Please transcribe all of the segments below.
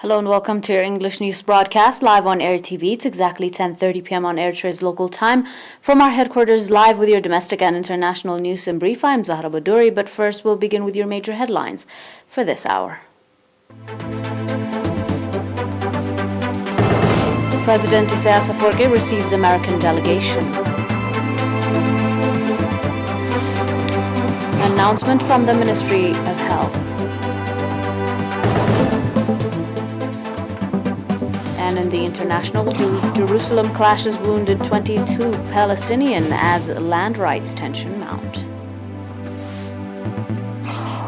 Hello and welcome to your English news broadcast live on ERi-TV. It's exactly 10:30 p.m. on Eritrea's local time. From our headquarters, live with your domestic and international news in brief, I'm Zahra Badouri, but first we'll begin with your major headlines for this hour. President Isaias receives American delegation. Announcement from the Ministry of Health. And in the international, Jerusalem clashes wounded 22 Palestinian as land rights tension mount.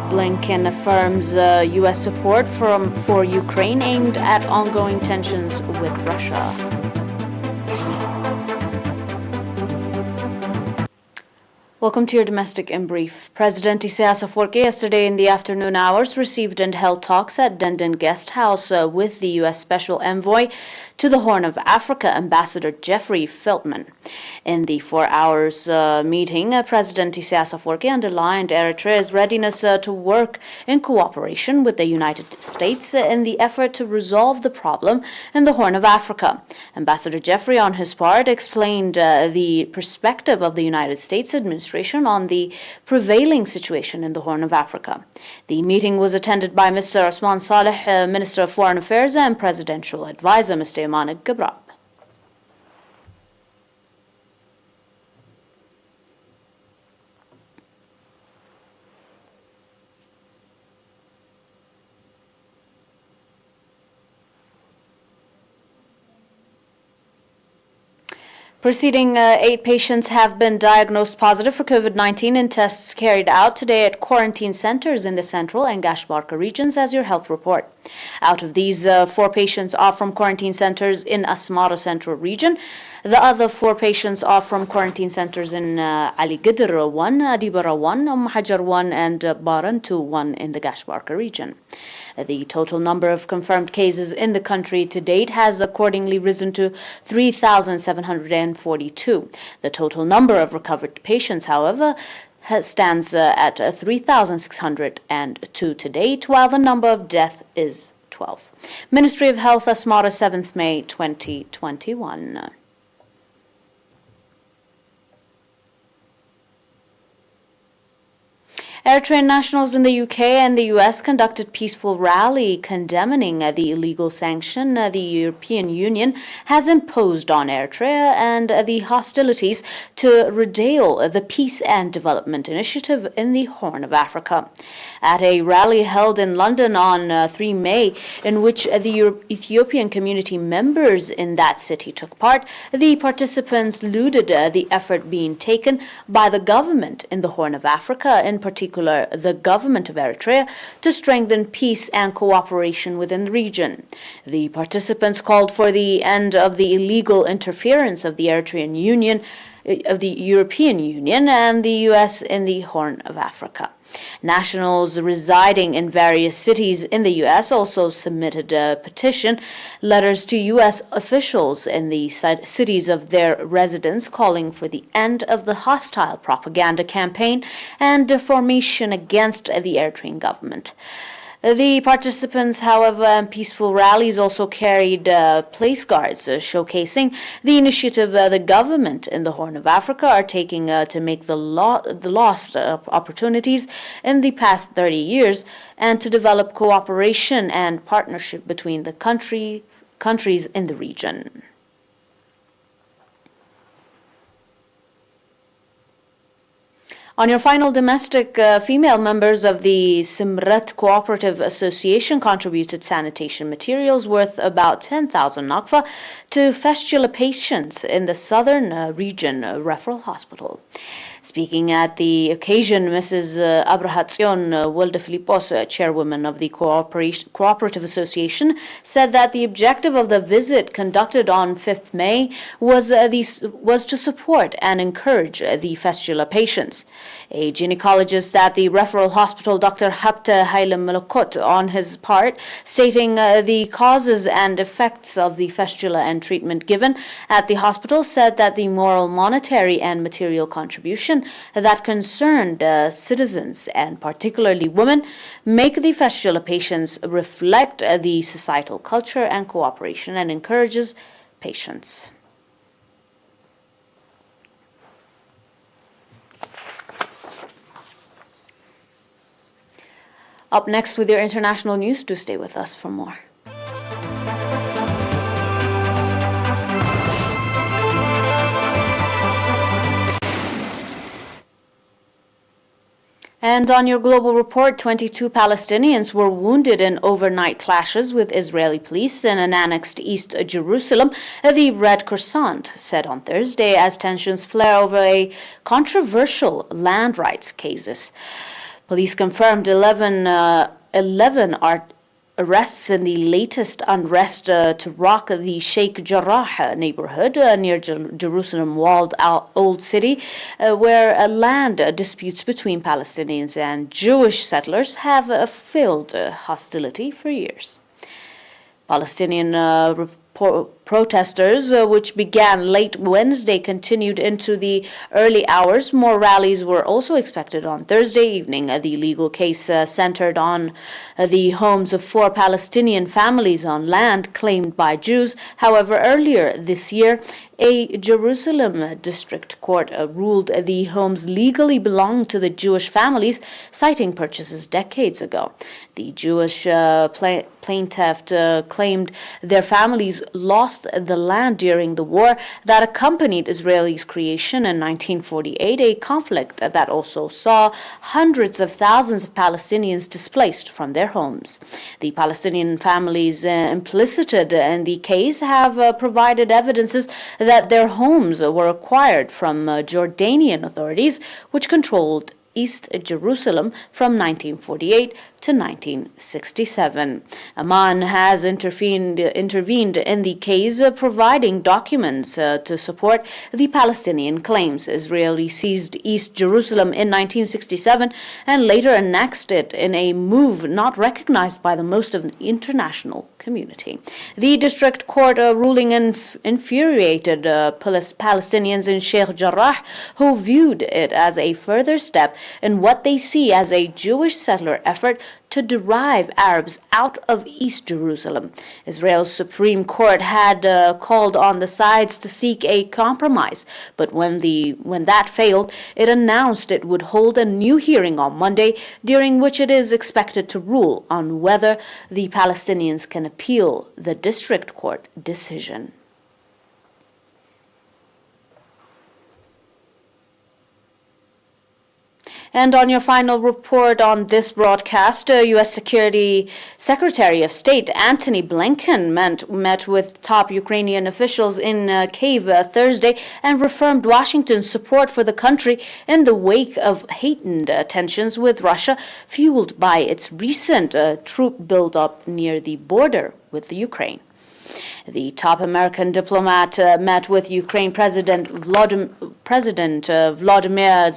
Blinken affirms U.S. support for Ukraine aimed at ongoing tensions with Russia. Welcome to your domestic in brief. President Isaias yesterday in the afternoon hours received and held talks at Dundon Guest House with the U.S. Special Envoy to the Horn of Africa, Ambassador Jeffrey Feltman. In the 4 hours meeting, President Isaias underlined Eritrea's readiness to work in cooperation with the United States in the effort to resolve the problem in the Horn of Africa. Ambassador Jeffrey, on his part, explained the perspective of the United States administration on the prevailing situation in the Horn of Africa. The meeting was attended by Mr. Osman Saleh, Minister of Foreign Affairs and Presidential Advisor, Mr. Iman Gabrab. Preceding 8 patients have been diagnosed positive for COVID-19 in tests carried out today at quarantine centers in the Central and Gashbarka regions, as your health report. Out of these, 4 patients are from quarantine centers in Asmara Central region. The other 4 patients are from quarantine centers in Ali Gidr 1, Adibara 1, Hajar 1, and Barantu 1 in the Gashbarka region. The total number of confirmed cases in the country to date has accordingly risen to 3,742. The total number of recovered patients, however, stands at 3,602 to date, while the number of deaths is 12. Ministry of Health, Asmara, 7th May 2021. Eritrean nationals in the UK and the US conducted peaceful rally condemning the illegal sanction the European Union has imposed on Eritrea and the hostilities to Redale, the Peace and Development Initiative in the Horn of Africa. At a rally held in London on 3 May, in which the Ethiopian community members in that city took part, the participants lauded the effort being taken by the government in the Horn of Africa, in particular the government of Eritrea, to strengthen peace and cooperation within the region. The participants called for the end of the illegal interference of the Eritrean Union, of the European Union and the US in the Horn of Africa. Nationals residing in various cities in the U.S. also submitted petition letters to U.S. officials in the cities of their residence, calling for the end of the hostile propaganda campaign and deformation against the Eritrean government. The participants, however, in peaceful rallies also carried place guards, showcasing the initiative the government in the Horn of Africa are taking to make the lost opportunities in the past 30 years and to develop cooperation and partnership between the countries in the region. On your final domestic, female members of the Simrat Cooperative Association contributed sanitation materials worth about 10,000 nakfa to fistula patients in the southern region referral hospital. Speaking at the occasion, Mrs. Abrahatzion Wilde-Filipos, chairwoman of the Cooperative Association, said that the objective of the visit conducted on 5th May was to support and encourage the fistula patients. A gynecologist at the referral hospital, Dr. Hapta Haile Malakot, on his part, stating the causes and effects of the fistula and treatment given at the hospital, said that the moral, monetary, and material contribution cooperation that concerned citizens and particularly women, make the facilitations reflect the societal culture and cooperation and encourages patience. Up next with your international news, do stay with us for more. And on your global report, 22 Palestinians were wounded in overnight clashes with Israeli police in an annexed East Jerusalem, the Red Crescent said on Thursday as tensions flare over a controversial land rights cases. Police confirmed 11 arrests in the latest unrest to rock the Sheikh Jarrah neighborhood near Jerusalem walled Old City, where land disputes between Palestinians and Jewish settlers have filled hostility for years. Palestinian protesters, which began late Wednesday, continued into the early hours. More rallies were also expected on Thursday evening. The legal case centered on the homes of 4 Palestinian families on land claimed by Jews. However, earlier this year, a Jerusalem district court ruled the homes legally belonged to the Jewish families, citing purchases decades ago. The Jewish plaintiff claimed their families lost the land during the war that accompanied Israel's creation in 1948, a conflict that also saw hundreds of thousands of Palestinians displaced from their homes. The Palestinian families implicated in the case have provided evidences that their homes were acquired from Jordanian authorities, which controlled East Jerusalem from 1948 to 1967. Amman has intervened in the case, providing documents to support the Palestinian claims. Israel seized East Jerusalem in 1967 and later annexed it in a move not recognized by the most of the international community. The district court ruling infuriated Palestinians in Sheikh Jarrah, who viewed it as a further step in what they see as a Jewish settler effort to drive Arabs out of East Jerusalem. Israel's Supreme Court had called on the sides to seek a compromise, but when that failed, it announced it would hold a new hearing on Monday, during which it is expected to rule on whether the Palestinians can appeal the district court decision. And on your final report on this broadcast, U.S. Secretary of State Antony Blinken met with top Ukrainian officials in Kyiv Thursday and reaffirmed Washington's support for the country in the wake of heightened tensions with Russia, fueled by its recent troop buildup near the border with the Ukraine. The top American diplomat met with Ukraine President Vladimir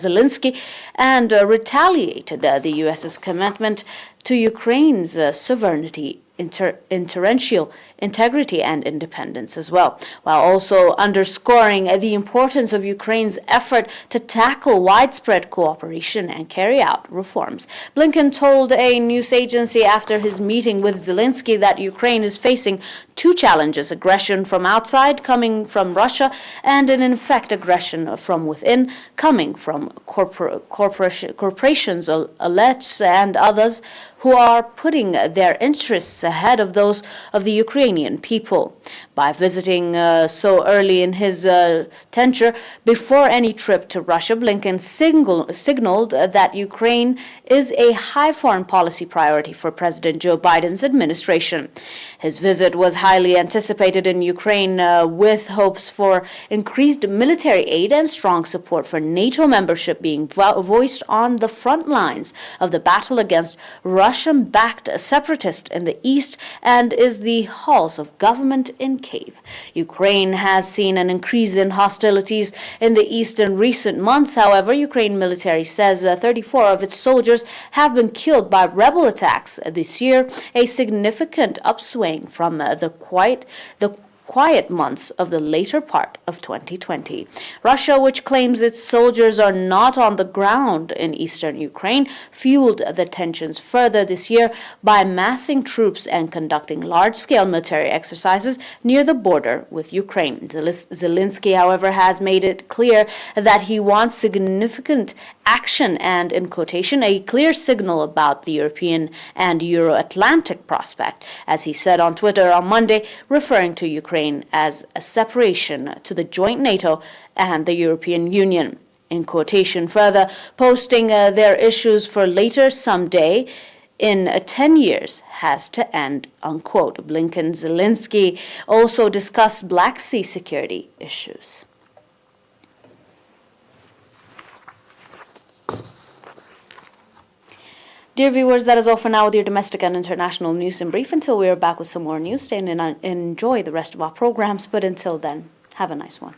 Zelensky and retaliated the U.S.'s commitment to Ukraine's sovereignty, territorial integrity and independence as well, while also underscoring the importance of Ukraine's effort to tackle widespread cooperation and carry out reforms. Blinken told a news agency after his meeting with Zelensky that Ukraine is facing 2 challenges: aggression from outside, coming from Russia, and in effect aggression from within, coming from corporations, elites, and others who are putting their interests ahead of those of the Ukrainian people. By visiting so early in his tenure, before any trip to Russia, Blinken signaled that Ukraine is a high foreign policy priority for President Joe Biden's administration. His visit was highly anticipated in Ukraine, with hopes for increased military aid and strong support for NATO membership being voiced on the front lines of the battle against Russian-backed separatists in the east and is the halls of government in Kyiv. Ukraine has seen an increase in hostilities in the east in recent months. However, Ukraine military says 34 of its soldiers have been killed by rebel attacks this year, a significant upswing from the quiet months of the later part of 2020. Russia, which claims its soldiers are not on the ground in eastern Ukraine, fueled the tensions further this year by massing troops and conducting large-scale military exercises near the border with Ukraine. Zelensky, however, has made it clear that he wants significant action and, in quotation, a clear signal about the European and Euro-Atlantic prospect, as he said on Twitter on Monday, referring to Ukraine as a separation to the joint NATO and the European Union. In quotation further, posting their issues for later someday in 10 years has to end, unquote. Blinken Zelensky also discussed Black Sea security issues. Dear viewers, that is all for now with your domestic and international news in brief. Until we are back with some more news, stay and enjoy the rest of our programs. But until then, have a nice one.